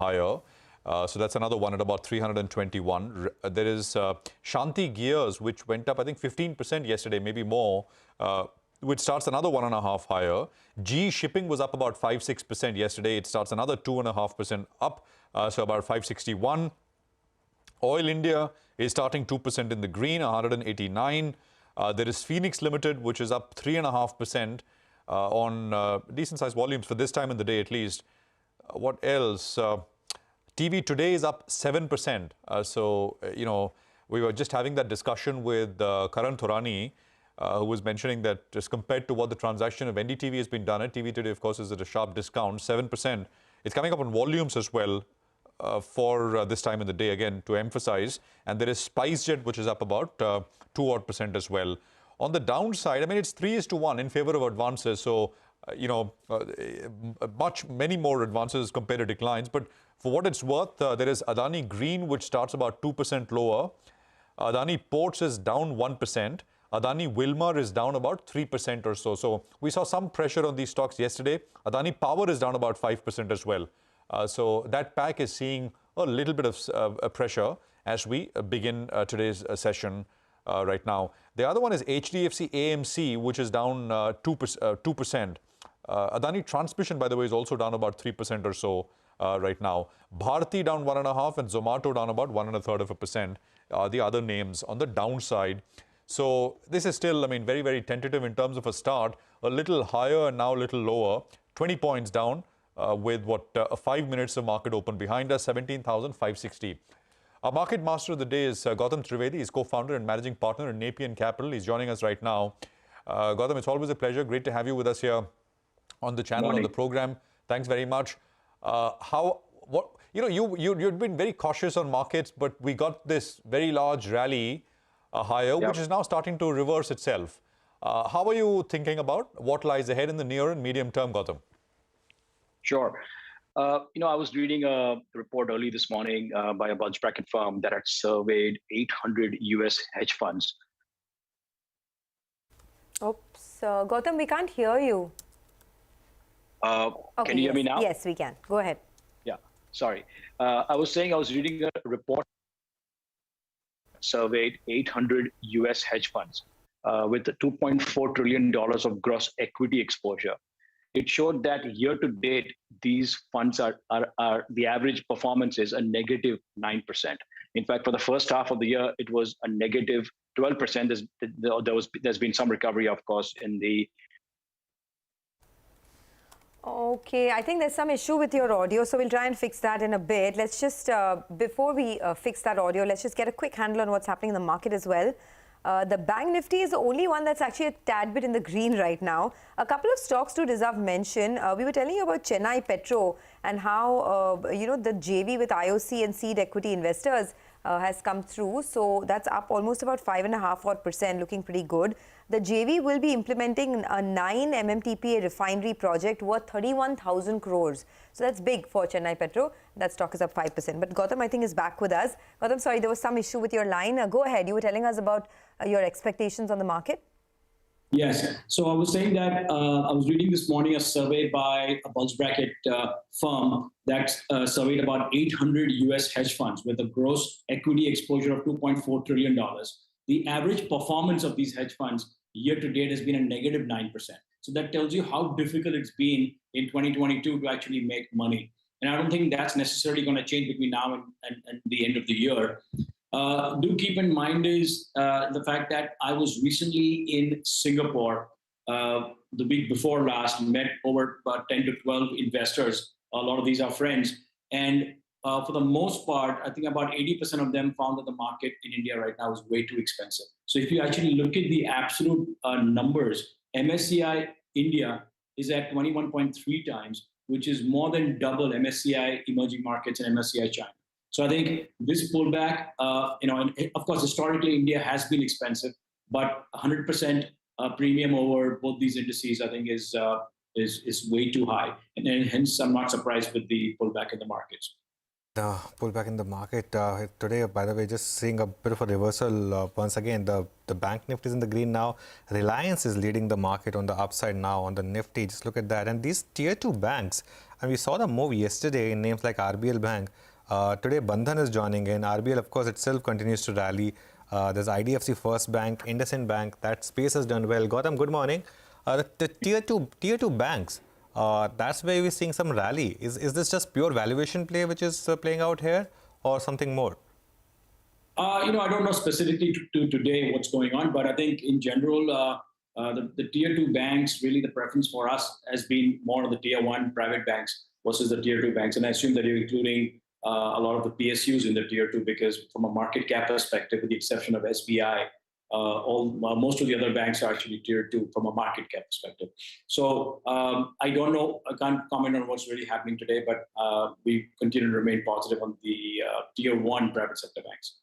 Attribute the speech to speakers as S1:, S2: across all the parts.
S1: higher. So that's another one at about 321. There is Shanti Gears, which went up, I think, 15% yesterday, maybe more, which starts another 1.5 higher. GE Shipping was up about 5-6% yesterday. It starts another 2.5% up, so about 561. Oil India is starting 2% in the green, 189. There is Phoenix Limited, which is up 3.5% on decent-sized volumes for this time in the day at least. What else? TV Today is up 7%. We were just having that discussion with Karan Thorani, who was mentioning that just compared to what the transaction of NDTV has been done at, TV Today, of course, is at a sharp discount, 7%. It's coming up on volumes as well for this time in the day, again, to emphasize. And there is SpiceJet, which is up about 2% as well. On the downside, I mean, it's 3:1 in favor of advances. So, many more advances compared to declines. But for what it's worth, there is Adani Green, which starts about 2% lower. Adani Ports is down 1%. Adani Wilmar is down about 3% or so. So we saw some pressure on these stocks yesterday. Adani Power is down about 5% as well. So that pack is seeing a little bit of pressure as we begin today's session right now. The other one is HDFC AMC, which is down 2%. Adani Transmission, by the way, is also down about 3% or so right now. Bharti down 1.5% and Zomato down about 1.33%. The other names on the downside. So this is still, I mean, very, very tentative in terms of a start. A little higher and now a little lower. 20 points down with 5 minutes of market open behind us, 17,560. Our market master of the day is Gautam Trivedi. He's co-founder and managing partner in Nepean Capital. He's joining us right now. Gautam, it's always a pleasure. Great to have you with us here on the channel, on the program. Thanks very much. You've been very cautious on markets, but we got this very large rally higher, which is now starting to reverse itself. How are you thinking about what lies ahead in the near and medium term, Gautam?
S2: Sure. I was reading a report early this morning by a bulge bracket firm that had surveyed 800 US hedge funds.
S3: Oops, Gautam, we can't hear you.
S2: Okay, can you hear me now?
S3: Yes, we can. Go ahead.
S2: Yeah, sorry. I was saying I was reading a report surveyed 800 US hedge funds with $2.4 trillion of gross equity exposure. It showed that year to date, these funds are the average performance is a negative 9%. In fact, for the first half of the year, it was a negative 12%. There's been some recovery, of course, in the.
S3: Okay, I think there's some issue with your audio, so we'll try and fix that in a bit. Let's just, before we fix that audio, let's just get a quick handle on what's happening in the market as well. The Bank Nifty is the only one that's actually a tad bit in the green right now. A couple of stocks to deserve mention. We were telling you about Chennai Petro and how, the JV with IOC and seed equity investors has come through. So that's up almost about 5.5%, looking pretty good. The JV will be implementing a 9 MMTPA refinery project worth 31,000 crores. So that's big for Chennai Petro. That stock is up 5%. But Gautam, I think, is back with us. Gautam, sorry, there was some issue with your line. Go ahead. You were telling us about your expectations on the market.
S4: Yes. So I was saying that I was reading this morning a survey by a bulge bracket firm that surveyed about 800 US hedge funds with a gross equity exposure of $2.4 trillion. The average performance of these hedge funds year to date has been a negative 9%. So that tells you how difficult it's been in 2022 to actually make money. And I don't think that's necessarily going to change between now and the end of the year. Do keep in mind is the fact that I was recently in Singapore the week before last, met over about 10 to 12 investors. A lot of these are friends. And for the most part, I think about 80% of them found that the market in India right now is way too expensive. So if you actually look at the absolute numbers, MSCI India is at 21.3 times, which is more than double MSCI emerging markets and MSCI China. So I think this pullback, and of course, historically, India has been expensive, but 100% premium over both these indices, I think, is way too high. And hence, I'm not surprised with the pullback in the markets.
S5: The pullback in the market today, by the way, just seeing a bit of a reversal once again. The Bank Nifty is in the green now. Reliance is leading the market on the upside now on the Nifty. Just look at that. And these tier 2 banks, And we saw the move yesterday in names like RBL Bank. Today, Bandhan is joining in. RBL, of course, itself continues to rally. There's IDFC First Bank, IndusInd Bank. That space has done well. Gautam, good morning. The tier two banks, that's where we're seeing some rally. Is this just pure valuation play which is playing out here, or something more?
S4: I don't know specifically to today what's going on, but I think in general, the tier two banks, really the preference for us has been more of the tier one private banks versus the tier two banks. And I assume that you're including a lot of the PSUs in the tier two, because from a market cap perspective, with the exception of SBI, most of the other banks are actually tier two from a market cap perspective. So I don't know, I can't comment on what's really happening today, but we continue to remain positive on the tier one private sector banks.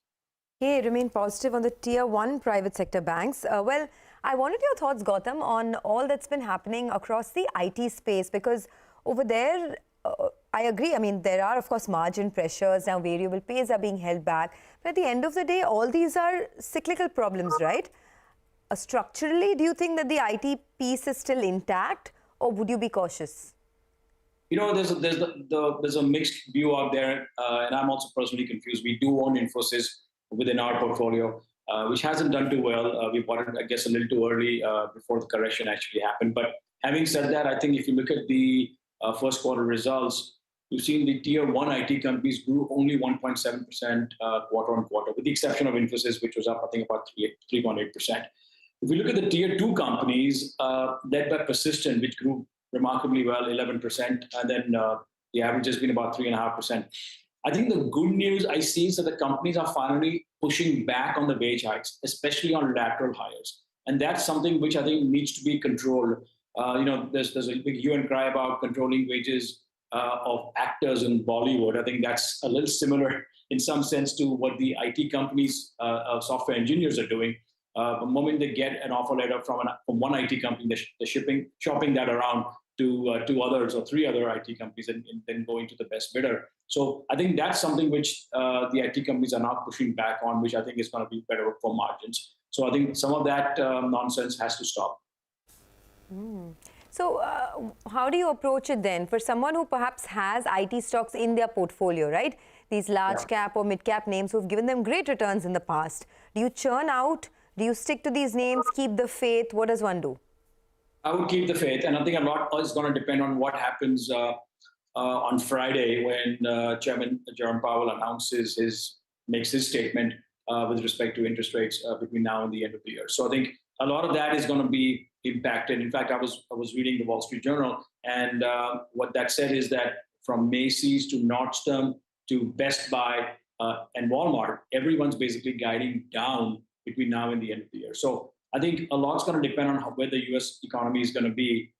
S3: Okay, remain positive on the tier one private sector banks. Well, I wanted your thoughts, Gautam, on all that's been happening across the IT space, because over there, I agree. I mean, there are, of course, margin pressures. Now, variable pays are being held back. But at the end of the day, all these are cyclical problems, right? Structurally, do you think that the IT piece is still intact, or would you be cautious?
S4: There's a mixed view out there, and I'm also personally confused. We do own Infosys within our portfolio, which hasn't done too well. We bought it, I guess, a little too early before the correction actually happened. But having said that, I think if you look at the first quarter results, you've seen the tier one IT companies grew only 1.7% quarter on quarter, with the exception of Infosys, which was up, I think, about 3.8%. If we look at the tier two companies, led by Persistent, which grew remarkably well, 11%, and then the average has been about 3.5%. I think the good news I see is that the companies are finally pushing back on the wage hikes, especially on lateral hires. And that's something which I think needs to be controlled. There's a big hue and cry about controlling wages of actors in Bollywood. I think that's a little similar in some sense to what the IT companies, software engineers are doing. The moment they get an offer letter from one IT company, they're shopping that around to two others or three other IT companies and then going to the best bidder. So I think that's something which the IT companies are now pushing back on, which I think is going to be better for margins. So I think some of that nonsense has to stop.
S3: So how do you approach it then for someone who perhaps has IT stocks in their portfolio, right? These large cap or mid cap names who've given them great returns in the past. Do you churn out? Do you stick to these names, keep the faith? What does one do?
S4: I would keep the faith, and I think a lot is going to depend on what happens on Friday when Chairman Jerome Powell makes his statement with respect to interest rates between now and the end of the year. So I think a lot of that is going to be impacted. In fact, I was reading the Wall Street Journal, and what that said is that from Macy's to Nordstrom to Best Buy and Walmart, everyone's basically guiding down between now and the end of the year. So I think a lot's going to depend on where the U.S. economy is going to be,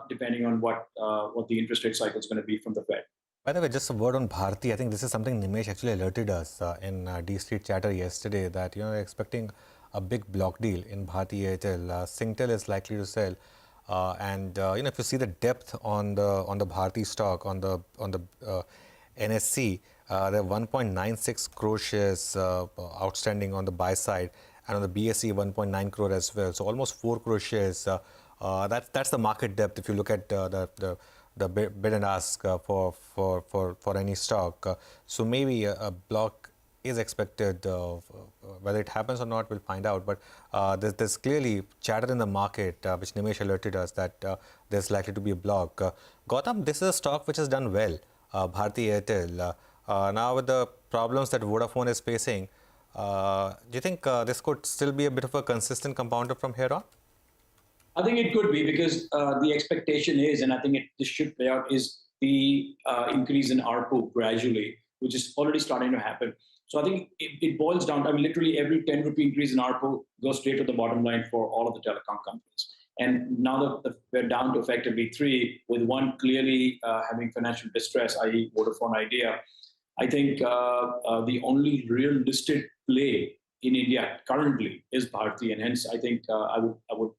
S4: depending on what the interest rate cycle is going to be from the Fed.
S5: By the way, just a word on Bharti. I think this is something Nimesh actually alerted us in D Street Chatter yesterday that they're expecting a big block deal in Bharti Airtel. Singtel is likely to sell, and if you see the depth on the Bharti stock on the NSE, there are 1.96 crore shares outstanding on the buy side. And on the BSE, 1.9 crore as well. So almost 4 crore shares. That's the market depth if you look at the bid and ask for any stock. So maybe a block is expected. Whether it happens or not, we'll find out. But there's clearly chatter in the market, which Nimesh alerted us that there's likely to be a block. Gautam, this is a stock which has done well, Bharti Airtel. Now with the problems that Vodafone is facing, do you think this could still be a bit of a consistent compounder from here on?
S4: I think it could be, because the expectation is, and I think this should play out, is the increase in ARPU gradually, which is already starting to happen. So I think it boils down to, literally every 10 rupee increase in ARPU goes straight to the bottom line for all of the telecom companies. And now that we're down to effectively 3, with one clearly having financial distress, i.e. Vodafone Idea, I think the only real listed play in India currently is Bharti, and hence I think I would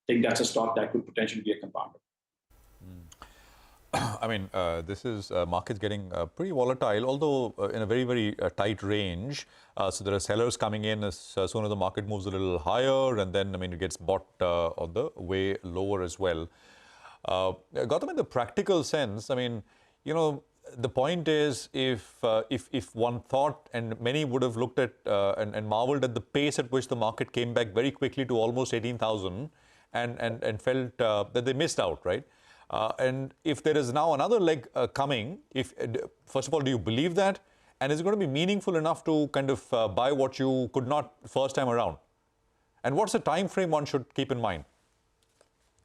S4: think that's a stock that could potentially be a compounder.
S1: This is markets getting pretty volatile, although in a very, very tight range. So there are sellers coming in as soon as the market moves a little higher, and then it gets bought on the way lower as well. Gautam, in the practical sense, I mean, you know, the point is if one thought, and many would have looked at and marveled at the pace at which the market came back very quickly to almost 18,000 and felt that they missed out, right? And if there is now another leg coming, first of all, do you believe that? And is it going to be meaningful enough to kind of buy what you could not first time around? And what's the time frame one should keep in mind?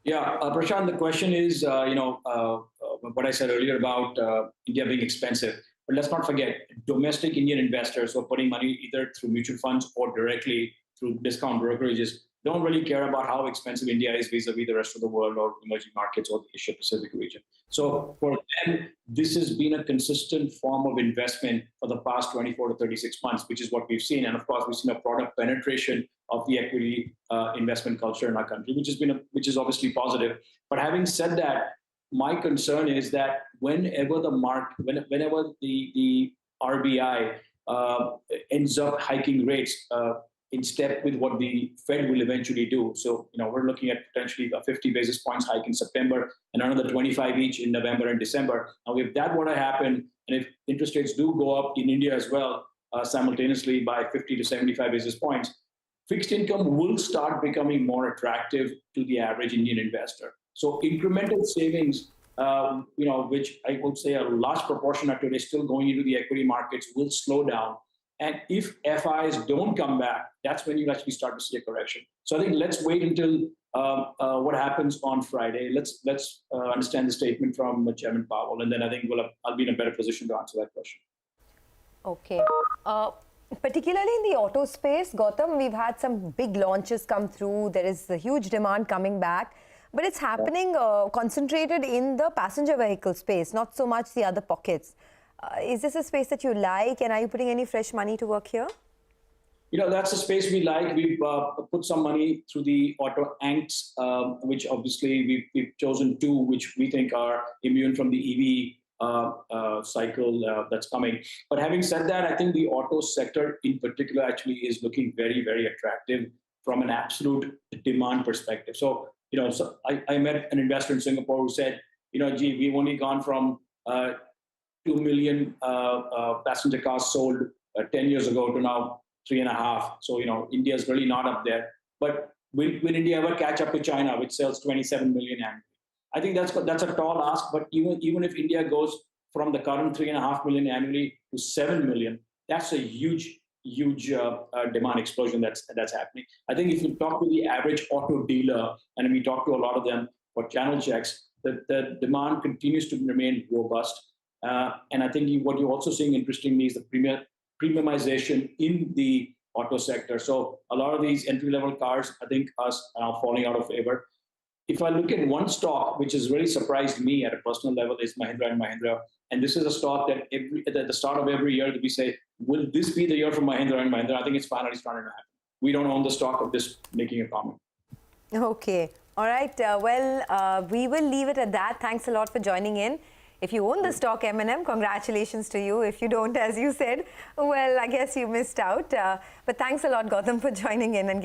S4: Yeah, Prashant, the question is, what I said earlier about India being expensive. But let's not forget, domestic Indian investors who are putting money either through mutual funds or directly through discount brokerages don't really care about how expensive India is vis-a-vis the rest of the world or emerging markets or the Asia-Pacific region. So for them, this has been a consistent form of investment for the past 24 to 36 months, which is what we've seen. And of course, we've seen a product penetration of the equity investment culture in our country, which is obviously positive. But having said that, my concern is that whenever the RBI ends up hiking rates in step with what the Fed will eventually do. So, we're looking at potentially a 50 basis points hike in September and another 25 each in November and December. Now, if that were to happen, and if interest rates do go up in India as well, simultaneously by 50 to 75 basis points, fixed income will start becoming more attractive to the average Indian investor. So incremental savings, which I would say a large proportion are today still going into the equity markets, will slow down. And if FIs don't come back, that's when you actually start to see a correction. So I think let's wait until what happens on Friday. Let's understand the statement from Chairman Powell, and then I think I'll be in a better position to answer that question.
S3: Okay. Particularly in the auto space, Gautam, we've had some big launches come through. There is a huge demand coming back, but it's happening concentrated in the passenger vehicle space, not so much the other pockets. Is this a space that you like, and are you putting any fresh money to work here?
S4: That's a space we like. We've put some money through the auto ANKs, which obviously we've chosen two, which we think are immune from the EV cycle that's coming. But having said that, I think the auto sector in particular actually is looking very, very attractive from an absolute demand perspective. So, I met an investor in Singapore who said, we've only gone from 2 million passenger cars sold 10 years ago to now 3.5. So, India is really not up there. But will India ever catch up to China, which sells 27 million annually? I think that's a tall ask. But even if India goes from the current 3.5 million annually to 7 million, that's a huge demand explosion that's happening. I think if you talk to the average auto dealer, and we talk to a lot of them for channel checks, the demand continues to remain robust. And I think what you're also seeing, interestingly, is the premiumization in the auto sector. So a lot of these entry-level cars, I think, are falling out of favor. If I look at one stock, which has really surprised me at a personal level, is Mahindra & Mahindra. And this is a stock that at the start of every year, we say, will this be the year for Mahindra & Mahindra? I think it's finally starting to happen. We don't own the stock of this, making a comment.
S3: Okay. All right. We will leave it at that. Thanks a lot for joining in. If you own the stock M&M, congratulations to you. If you don't, as you said, well, I guess you missed out. But thanks a lot, Gautam, for joining in. And